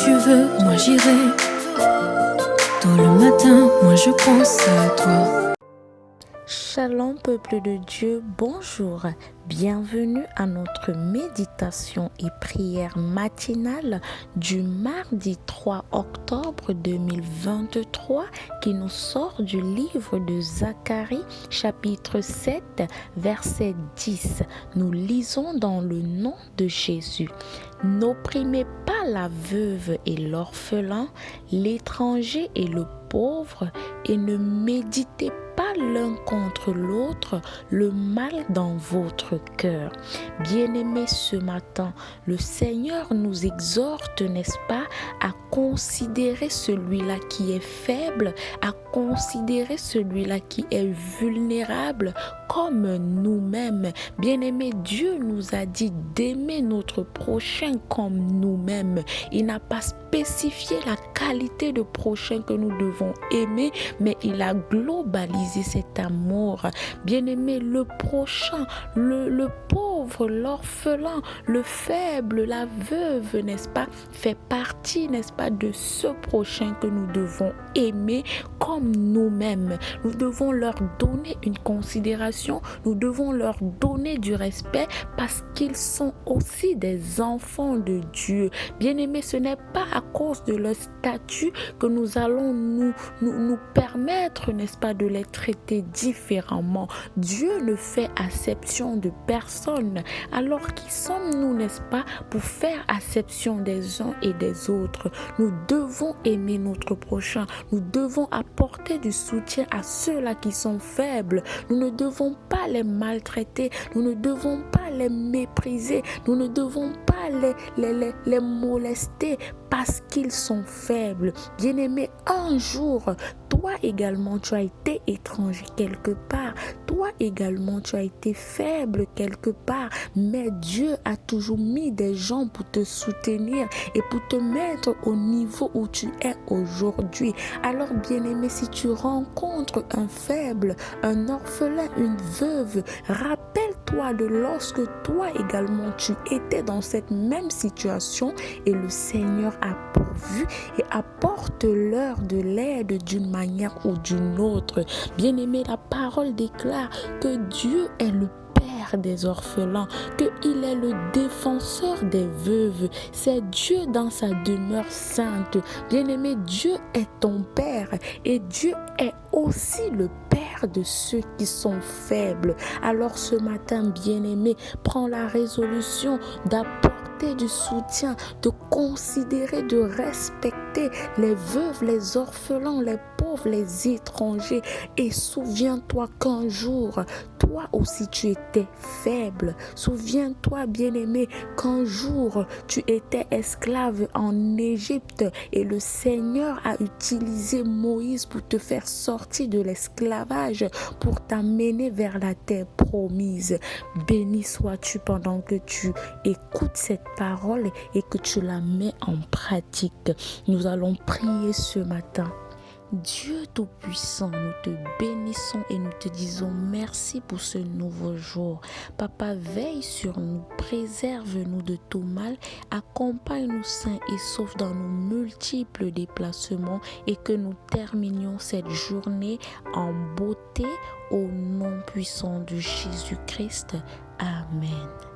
tu veux, moi j'irai. Tôt le matin, moi je pense à toi. Shalom peuple de Dieu, bonjour, bienvenue à notre méditation et prière matinale du mardi 3 octobre 2023 qui nous sort du livre de Zacharie chapitre 7 verset 10. Nous lisons dans le nom de Jésus. N'opprimez pas la veuve et l'orphelin, l'étranger et le pauvre, et ne méditez pas l'un contre l'autre le mal dans votre cœur. Bien-aimés, ce matin, le Seigneur nous exhorte, n'est-ce pas, à considérer celui-là qui est faible, à considérer celui-là qui est vulnérable comme nous-mêmes. Bien-aimés, Dieu nous a dit d'aimer notre prochain comme nous-mêmes. Il n'a pas spécifié la qualité de prochain que nous devons aimer, mais il a globalisé cet amour. Bien-aimé, le prochain, le pauvre, l'orphelin, le faible, la veuve, n'est-ce pas, fait partie, n'est-ce pas, de ce prochain que nous devons aimer comme nous-mêmes. Nous devons leur donner une considération, nous devons leur donner du respect parce qu'ils sont aussi des enfants de Dieu. Bien-aimés, ce n'est pas à cause de leur statut que nous allons nous permettre, n'est-ce pas, de les traiter différemment. Dieu ne fait acception de personne. Alors qui sommes-nous, n'est-ce pas, pour faire acception des uns et des autres? Nous devons aimer notre prochain. Nous devons apporter du soutien à ceux-là qui sont faibles. Nous ne devons pas les maltraiter. Nous ne devons pas les mépriser. Nous ne devons pas les molester parce qu'ils sont faibles. Bien-aimé, un jour, toi également, tu as été étranger quelque part. Toi également, tu as été faible quelque part. Mais Dieu a toujours mis des gens pour te soutenir et pour te mettre au niveau où tu es aujourd'hui. Alors, bien-aimé, si tu rencontres un faible, un orphelin, une veuve, rappelle-toi de lorsque toi également, tu étais dans cette même situation et le Seigneur a pourvu et apporte-leur de l'aide d'une manière ou d'une autre. Bien-aimé, la parole déclare que Dieu est le Père des orphelins, qu'il est le défenseur des veuves. C'est Dieu dans sa demeure sainte. Bien-aimé, Dieu est ton Père et Dieu est aussi le Père de ceux qui sont faibles. Alors ce matin, bien-aimé, prends la résolution d'apporter du soutien, de considérer, de respecter les veuves, les orphelins, les pauvres, les étrangers. Et souviens-toi qu'un jour, toi aussi tu étais faible. Souviens-toi, bien-aimé, qu'un jour tu étais esclave en Égypte et le Seigneur a utilisé Moïse pour te faire sortir de l'esclavage, pour t'amener vers la terre promise. Béni sois-tu pendant que tu écoutes cette parole et que tu la mets en pratique. Nous allons prier ce matin. Dieu Tout-Puissant, nous te bénissons et nous te disons merci pour ce nouveau jour. Papa, veille sur nous, préserve-nous de tout mal, accompagne-nous sains et saufs dans nos multiples déplacements et que nous terminions cette journée en beauté au nom puissant de Jésus-Christ. Amen.